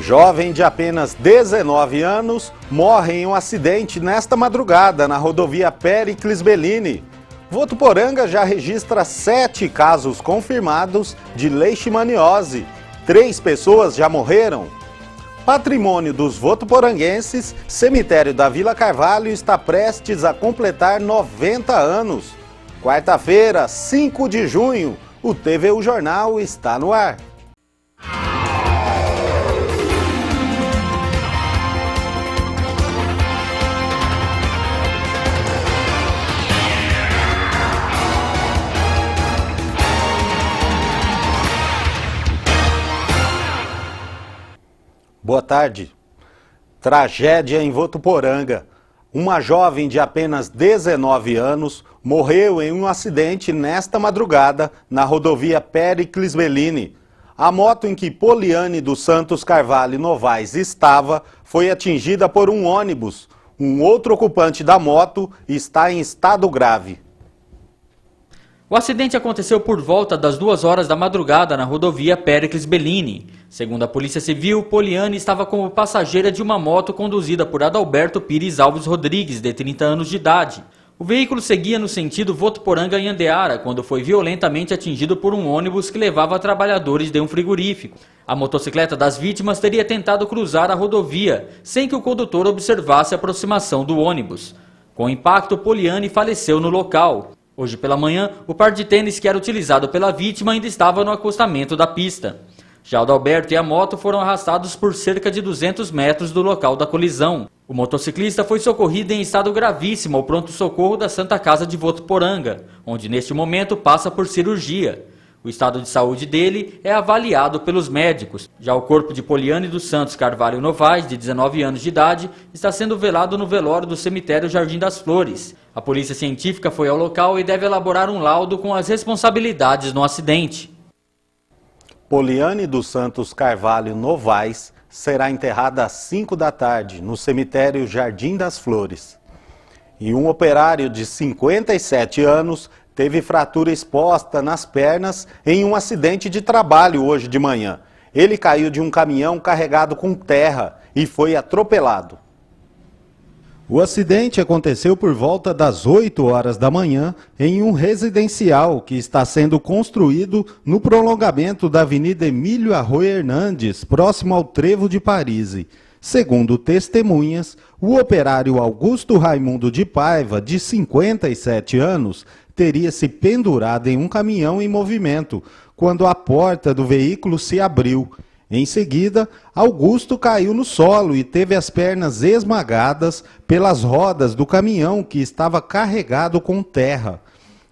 Jovem de apenas 19 anos morre em um acidente nesta madrugada na rodovia Péricles Bellini. Votuporanga já registra 7 casos confirmados de leishmaniose. 3 pessoas já morreram. Patrimônio dos votuporanguenses, cemitério da Vila Carvalho está prestes a completar 90 anos. Quarta-feira, 5 de junho, o TVU Jornal está no ar. Boa tarde. Tragédia em Votuporanga. Uma jovem de apenas 19 anos morreu em um acidente nesta madrugada na rodovia Péricles Bellini. A moto em que Poliane dos Santos Carvalho Novaes estava foi atingida por um ônibus. Um outro ocupante da moto está em estado grave. O acidente aconteceu por volta das 2 horas da madrugada na rodovia Péricles Bellini. Segundo a Polícia Civil, Poliane estava como passageira de uma moto conduzida por Adalberto Pires Alves Rodrigues, de 30 anos de idade. O veículo seguia no sentido Votuporanga em Andeara, quando foi violentamente atingido por um ônibus que levava trabalhadores de um frigorífico. A motocicleta das vítimas teria tentado cruzar a rodovia, sem que o condutor observasse a aproximação do ônibus. Com o impacto, Poliane faleceu no local. Hoje pela manhã, o par de tênis que era utilizado pela vítima ainda estava no acostamento da pista. Já o Adalberto e a moto foram arrastados por cerca de 200 metros do local da colisão. O motociclista foi socorrido em estado gravíssimo ao pronto-socorro da Santa Casa de Votuporanga, onde neste momento passa por cirurgia. O estado de saúde dele é avaliado pelos médicos. Já o corpo de Poliane dos Santos Carvalho Novaes, de 19 anos de idade, está sendo velado no velório do cemitério Jardim das Flores. A polícia científica foi ao local e deve elaborar um laudo com as responsabilidades no acidente. Poliane dos Santos Carvalho Novaes será enterrada às 5 da tarde no cemitério Jardim das Flores. E um operário de 57 anos teve fratura exposta nas pernas em um acidente de trabalho hoje de manhã. Ele caiu de um caminhão carregado com terra e foi atropelado. O acidente aconteceu por volta das 8 horas da manhã em um residencial que está sendo construído no prolongamento da Avenida Emílio Arroio Hernandes, próximo ao Trevo de Parise. Segundo testemunhas, o operário Augusto Raimundo de Paiva, de 57 anos, teria se pendurado em um caminhão em movimento, quando a porta do veículo se abriu. Em seguida, Augusto caiu no solo e teve as pernas esmagadas pelas rodas do caminhão que estava carregado com terra.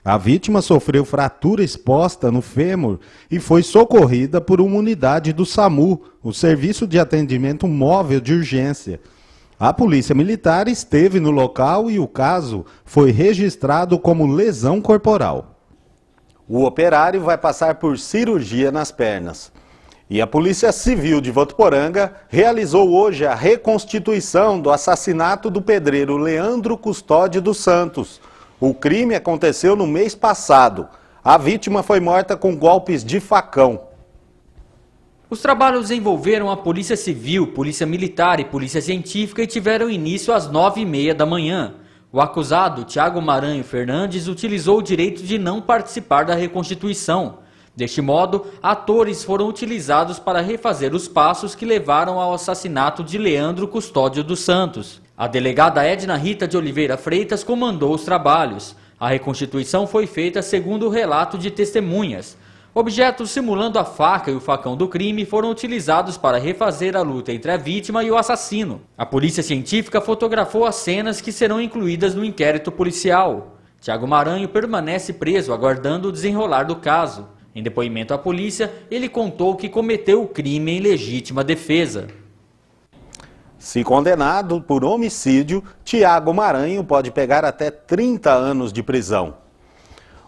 A vítima sofreu fratura exposta no fêmur e foi socorrida por uma unidade do SAMU, o Serviço de Atendimento Móvel de Urgência. A Polícia Militar esteve no local e o caso foi registrado como lesão corporal. O operário vai passar por cirurgia nas pernas. E a Polícia Civil de Votuporanga realizou hoje a reconstituição do assassinato do pedreiro Leandro Custódio dos Santos. O crime aconteceu no mês passado. A vítima foi morta com golpes de facão. Os trabalhos envolveram a Polícia Civil, Polícia Militar e Polícia Científica e tiveram início às 9h30 da manhã. O acusado, Thiago Maranho Fernandes, utilizou o direito de não participar da reconstituição. Deste modo, atores foram utilizados para refazer os passos que levaram ao assassinato de Leandro Custódio dos Santos. A delegada Edna Rita de Oliveira Freitas comandou os trabalhos. A reconstituição foi feita segundo o relato de testemunhas. Objetos simulando a faca e o facão do crime foram utilizados para refazer a luta entre a vítima e o assassino. A polícia científica fotografou as cenas que serão incluídas no inquérito policial. Thiago Maranho permanece preso aguardando o desenrolar do caso. Em depoimento à polícia, ele contou que cometeu o crime em legítima defesa. Se condenado por homicídio, Thiago Maranho pode pegar até 30 anos de prisão.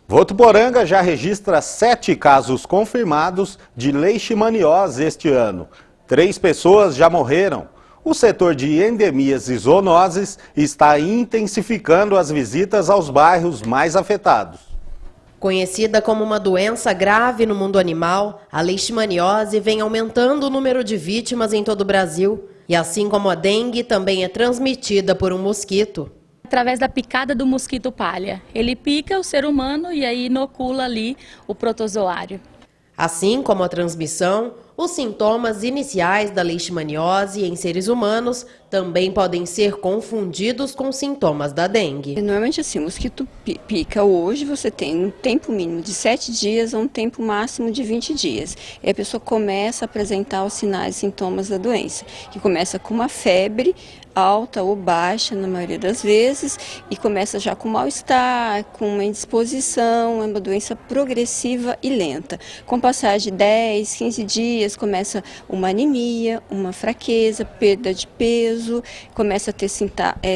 Votuporanga já registra 7 casos confirmados de leishmaniose este ano. 3 pessoas já morreram. O setor de endemias e zoonoses está intensificando as visitas aos bairros mais afetados. Conhecida como uma doença grave no mundo animal, a leishmaniose vem aumentando o número de vítimas em todo o Brasil. E assim como a dengue, também é transmitida por um mosquito. Através da picada do mosquito palha. Ele pica o ser humano e aí inocula ali o protozoário. Assim como a transmissão, os sintomas iniciais da leishmaniose em seres humanos também podem ser confundidos com sintomas da dengue. Normalmente assim, o mosquito pica hoje, você tem um tempo mínimo de 7 dias ou um tempo máximo de 20 dias. E a pessoa começa a apresentar os sinais e sintomas da doença, que começa com uma febre alta ou baixa na maioria das vezes e começa já com mal-estar, com uma indisposição, é uma doença progressiva e lenta. Com passar de 10, 15 dias começa uma anemia, uma fraqueza, perda de peso, começa a ter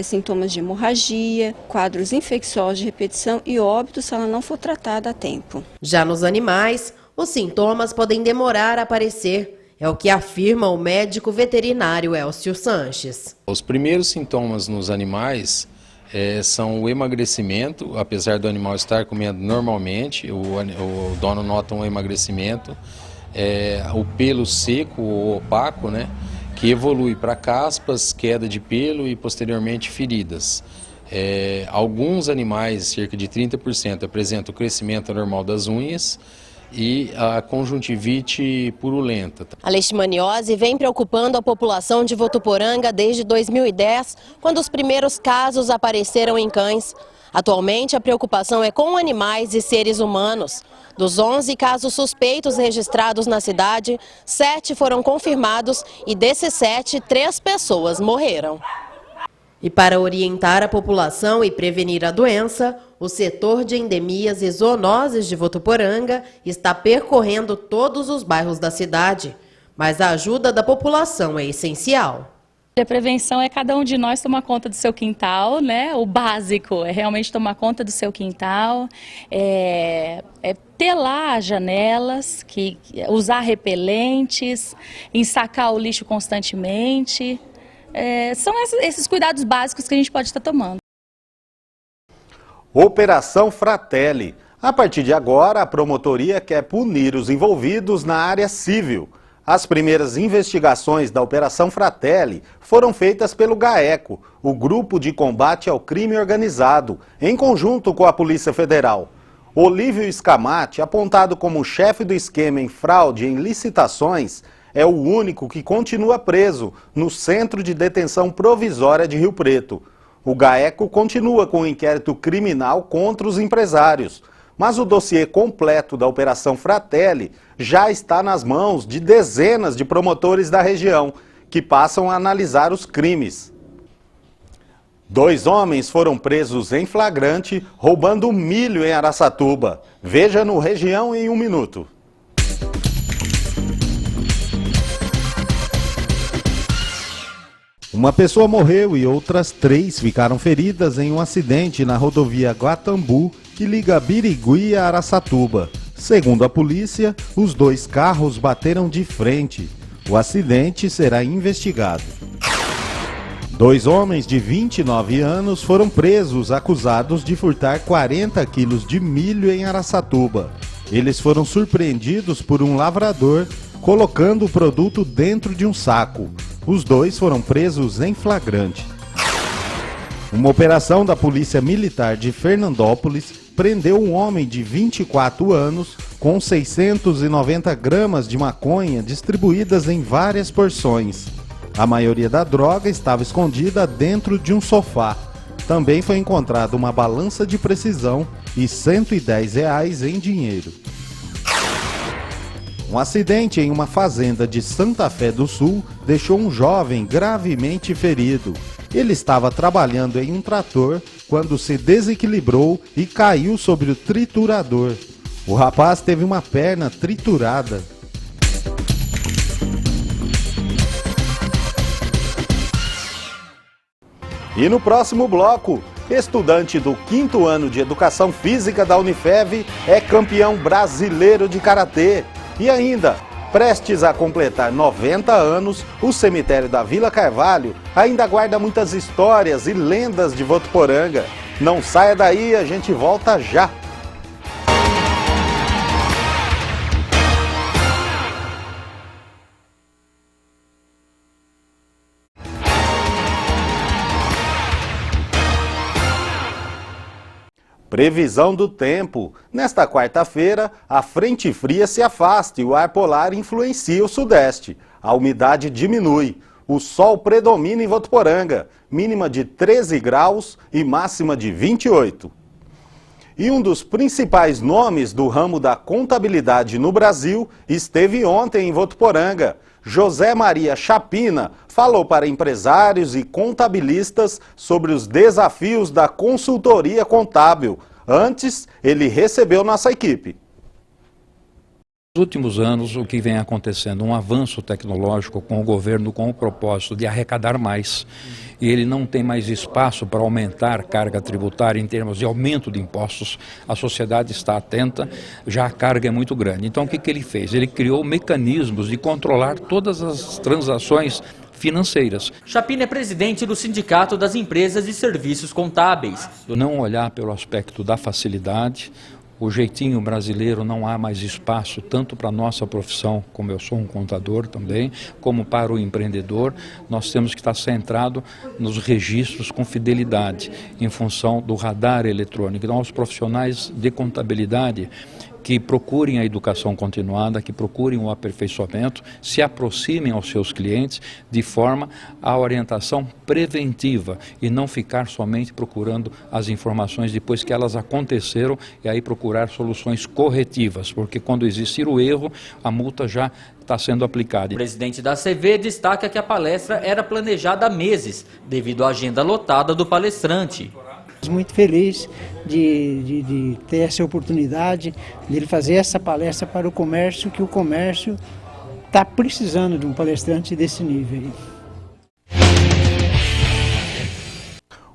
sintomas de hemorragia, quadros infecciosos de repetição e óbito se ela não for tratada a tempo. Já nos animais, os sintomas podem demorar a aparecer. É o que afirma o médico veterinário Elcio Sanches. Os primeiros sintomas nos animais são o emagrecimento, apesar do animal estar comendo normalmente, o dono nota um emagrecimento, o pelo seco ou opaco, né, que evolui para caspas, queda de pelo e posteriormente feridas. Alguns animais, cerca de 30%, apresentam o crescimento anormal das unhas, e a conjuntivite purulenta. A leishmaniose vem preocupando a população de Votuporanga desde 2010, quando os primeiros casos apareceram em cães. Atualmente, a preocupação é com animais e seres humanos. Dos 11 casos suspeitos registrados na cidade, 7 foram confirmados e desses 7, 3 pessoas morreram. E para orientar a população e prevenir a doença, o setor de endemias e zoonoses de Votuporanga está percorrendo todos os bairros da cidade. Mas a ajuda da população é essencial. A prevenção é cada um de nós tomar conta do seu quintal, né? O básico é realmente tomar conta do seu quintal, telar as janelas, usar repelentes, ensacar o lixo constantemente. São esses cuidados básicos que a gente pode estar tomando. Operação Fratelli. A partir de agora, a promotoria quer punir os envolvidos na área civil. As primeiras investigações da Operação Fratelli foram feitas pelo GAECO, o Grupo de Combate ao Crime Organizado, em conjunto com a Polícia Federal. Olívio Scamatti, apontado como chefe do esquema em fraude em licitações, é o único que continua preso no Centro de Detenção Provisória de Rio Preto. O GAECO continua com o inquérito criminal contra os empresários, mas o dossiê completo da Operação Fratelli já está nas mãos de dezenas de promotores da região, que passam a analisar os crimes. 2 homens foram presos em flagrante roubando milho em Araçatuba. Veja no Região em 1 minuto. Uma pessoa morreu e outras 3 ficaram feridas em um acidente na rodovia Guatambu, que liga Birigui a Araçatuba. Segundo a polícia, os 2 carros bateram de frente. O acidente será investigado. 2 homens de 29 anos foram presos acusados de furtar 40 quilos de milho em Araçatuba. Eles foram surpreendidos por um lavrador colocando o produto dentro de um saco. Os 2 foram presos em flagrante. Uma operação da Polícia Militar de Fernandópolis prendeu um homem de 24 anos com 690 gramas de maconha distribuídas em várias porções. A maioria da droga estava escondida dentro de um sofá. Também foi encontrada uma balança de precisão e R$ 110 em dinheiro. Um acidente em uma fazenda de Santa Fé do Sul deixou um jovem gravemente ferido. Ele estava trabalhando em um trator quando se desequilibrou e caiu sobre o triturador. O rapaz teve uma perna triturada. E no próximo bloco, estudante do 5º ano de Educação Física da Unifev é campeão brasileiro de karatê. E ainda, prestes a completar 90 anos, o cemitério da Vila Carvalho ainda guarda muitas histórias e lendas de Votuporanga. Não saia daí, a gente volta já! Previsão do tempo. Nesta quarta-feira, a frente fria se afasta e o ar polar influencia o sudeste. A umidade diminui. O sol predomina em Votuporanga, mínima de 13 graus e máxima de 28. E um dos principais nomes do ramo da contabilidade no Brasil esteve ontem em Votuporanga. José Maria Chapina falou para empresários e contabilistas sobre os desafios da consultoria contábil. Antes, ele recebeu nossa equipe. Nos últimos anos, o que vem acontecendo? Um avanço tecnológico com o governo com o propósito de arrecadar mais. E ele não tem mais espaço para aumentar carga tributária em termos de aumento de impostos. A sociedade está atenta, já a carga é muito grande. Então, o que ele fez? Ele criou mecanismos de controlar todas as transações financeiras. Chapina é presidente do Sindicato das Empresas de Serviços Contábeis. Não olhar pelo aspecto da facilidade. O jeitinho brasileiro, não há mais espaço tanto para a nossa profissão, como eu sou um contador também, como para o empreendedor. Nós temos que estar centrado nos registros com fidelidade, em função do radar eletrônico. Então, os profissionais de contabilidade que procurem a educação continuada, que procurem o aperfeiçoamento, se aproximem aos seus clientes de forma à orientação preventiva e não ficar somente procurando as informações depois que elas aconteceram e aí procurar soluções corretivas, porque quando existir o erro, a multa já está sendo aplicada. O presidente da CV destaca que a palestra era planejada há meses, devido à agenda lotada do palestrante. Muito feliz de ter essa oportunidade de ele fazer essa palestra para o comércio, que o comércio está precisando de um palestrante desse nível.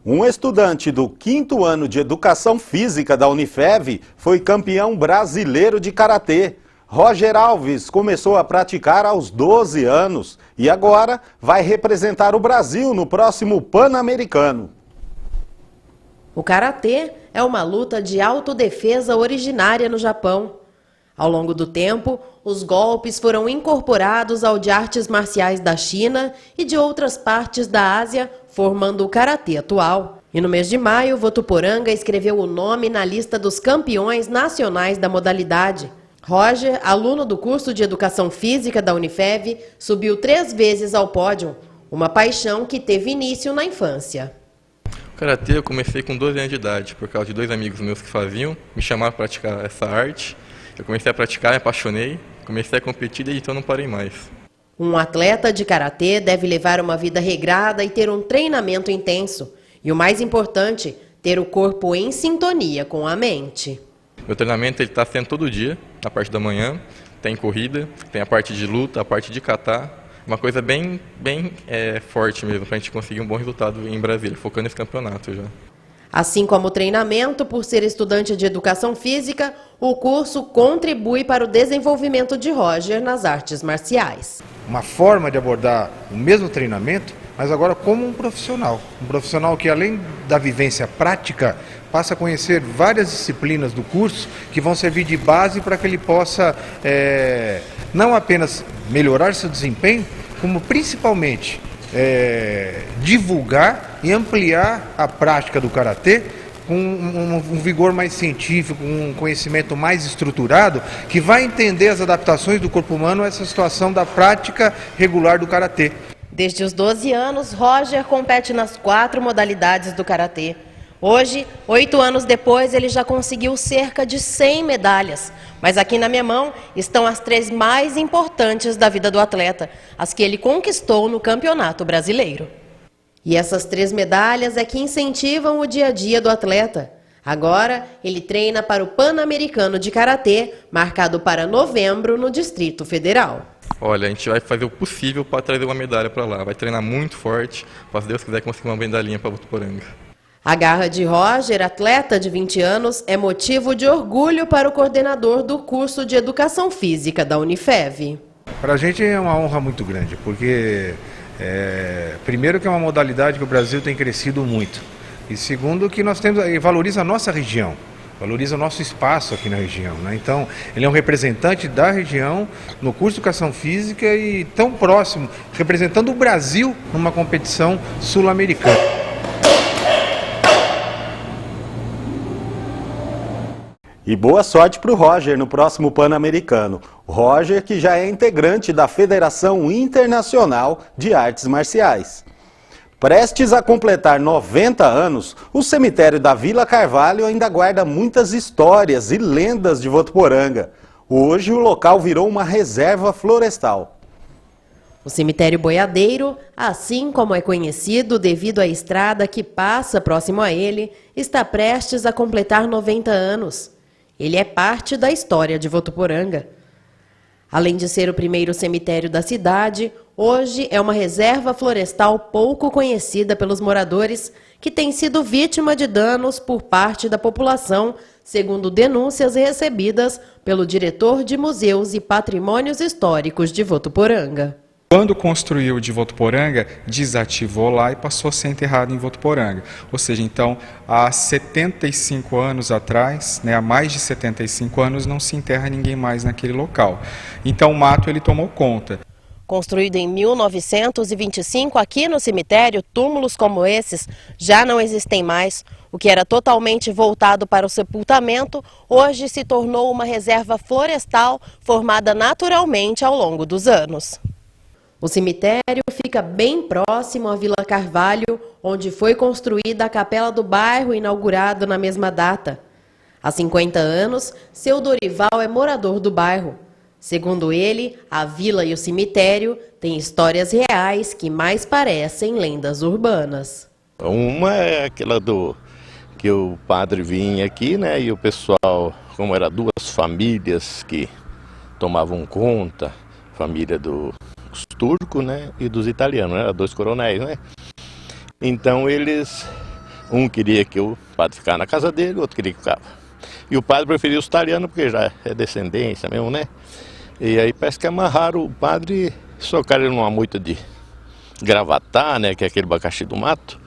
Um estudante do 5º ano de Educação Física da Unifev foi campeão brasileiro de karatê. Roger Alves começou a praticar aos 12 anos e agora vai representar o Brasil no próximo Pan-Americano. O karatê é uma luta de autodefesa originária no Japão. Ao longo do tempo, os golpes foram incorporados ao de artes marciais da China e de outras partes da Ásia, formando o karatê atual. E no mês de maio, Votuporanga escreveu o nome na lista dos campeões nacionais da modalidade. Roger, aluno do curso de Educação Física da Unifev, subiu 3 vezes ao pódio, uma paixão que teve início na infância. O karatê eu comecei com 12 anos de idade, por causa de 2 amigos meus que faziam, me chamaram para praticar essa arte. Eu comecei a praticar, me apaixonei, comecei a competir e então não parei mais. Um atleta de karatê deve levar uma vida regrada e ter um treinamento intenso. E o mais importante, ter o corpo em sintonia com a mente. Meu treinamento está sendo todo dia, na parte da manhã, tem corrida, tem a parte de luta, a parte de kata. Uma coisa bem forte mesmo, para a gente conseguir um bom resultado em Brasília, focando nesse campeonato já. Assim como o treinamento, por ser estudante de Educação Física, o curso contribui para o desenvolvimento de Roger nas artes marciais. Uma forma de abordar o mesmo treinamento, mas agora como um profissional. Um profissional que, além da vivência prática, passa a conhecer várias disciplinas do curso que vão servir de base para que ele possa não apenas melhorar seu desempenho, como principalmente divulgar e ampliar a prática do karatê com um vigor mais científico, um conhecimento mais estruturado, que vai entender as adaptações do corpo humano a essa situação da prática regular do karatê. Desde os 12 anos, Roger compete nas 4 modalidades do karatê. Hoje, 8 anos depois, ele já conseguiu cerca de 100 medalhas. Mas aqui na minha mão estão as 3 mais importantes da vida do atleta, as que ele conquistou no Campeonato Brasileiro. E essas 3 medalhas é que incentivam o dia a dia do atleta. Agora, ele treina para o Pan-Americano de Karatê, marcado para novembro no Distrito Federal. Olha, a gente vai fazer o possível para trazer uma medalha para lá. Vai treinar muito forte, para se Deus quiser conseguir uma medalhinha para Votuporanga. A garra de Roger, atleta de 20 anos, é motivo de orgulho para o coordenador do curso de Educação Física da Unifev. Para a gente é uma honra muito grande, porque primeiro que é uma modalidade que o Brasil tem crescido muito, e segundo que nós temos e valoriza a nossa região, valoriza o nosso espaço aqui na região, né? Então, ele é um representante da região no curso de Educação Física e tão próximo, representando o Brasil numa competição sul-americana. E boa sorte para o Roger no próximo Pan-Americano. Roger, que já é integrante da Federação Internacional de Artes Marciais. Prestes a completar 90 anos, o cemitério da Vila Carvalho ainda guarda muitas histórias e lendas de Votuporanga. Hoje o local virou uma reserva florestal. O cemitério boiadeiro, assim como é conhecido devido à estrada que passa próximo a ele, está prestes a completar 90 anos. Ele é parte da história de Votuporanga. Além de ser o primeiro cemitério da cidade, hoje é uma reserva florestal pouco conhecida pelos moradores, que tem sido vítima de danos por parte da população, segundo denúncias recebidas pelo diretor de Museus e Patrimônios Históricos de Votuporanga. Quando construiu de Votuporanga, desativou lá e passou a ser enterrado em Votuporanga. Ou seja, então, há 75 anos atrás, há mais de 75 anos, não se enterra ninguém mais naquele local. Então, o mato ele tomou conta. Construído em 1925, aqui no cemitério, túmulos como esses já não existem mais. O que era totalmente voltado para o sepultamento, hoje se tornou uma reserva florestal formada naturalmente ao longo dos anos. O cemitério fica bem próximo à Vila Carvalho, onde foi construída a capela do bairro, inaugurado na mesma data. Há 50 anos, seu Dorival é morador do bairro. Segundo ele, a vila e o cemitério têm histórias reais que mais parecem lendas urbanas. Uma é aquela que o padre vinha aqui, e o pessoal, como era duas famílias que tomavam conta, família dos turcos, e dos italianos, eram dois coronéis, Então um queria que o padre ficasse na casa dele, o outro queria que ficava. E o padre preferia os italianos porque já é descendência mesmo, E aí parece que amarraram o padre, socaram ele numa moita de gravatá, que é aquele abacaxi do mato,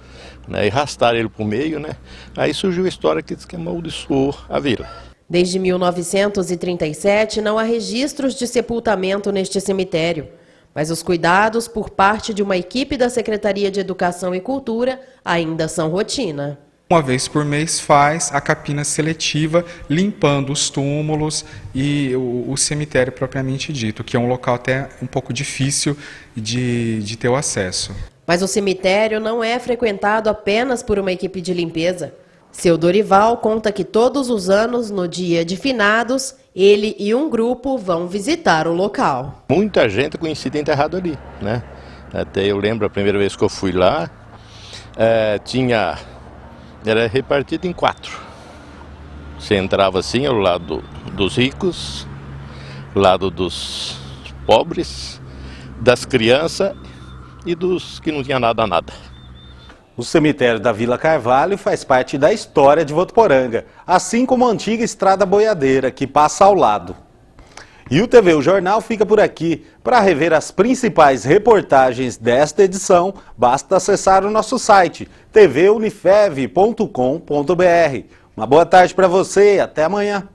e arrastaram ele pro meio, Aí surgiu a história que diz que amaldiçoou a vila. Desde 1937 não há registros de sepultamento neste cemitério, mas os cuidados por parte de uma equipe da Secretaria de Educação e Cultura ainda são rotina. Uma vez por mês faz a capina seletiva, limpando os túmulos e o cemitério propriamente dito, que é um local até um pouco difícil de ter o acesso. Mas o cemitério não é frequentado apenas por uma equipe de limpeza. Seu Dorival conta que todos os anos, no dia de finados, ele e um grupo vão visitar o local. Muita gente conhecida enterrado ali, Até eu lembro a primeira vez que eu fui lá, era repartido em 4. Você entrava assim ao lado dos ricos, lado dos pobres, das crianças e dos que não tinham nada. O cemitério da Vila Carvalho faz parte da história de Votuporanga, assim como a antiga estrada boiadeira que passa ao lado. E o TV O Jornal fica por aqui. Para rever as principais reportagens desta edição, basta acessar o nosso site tvunifev.com.br. Uma boa tarde para você e até amanhã.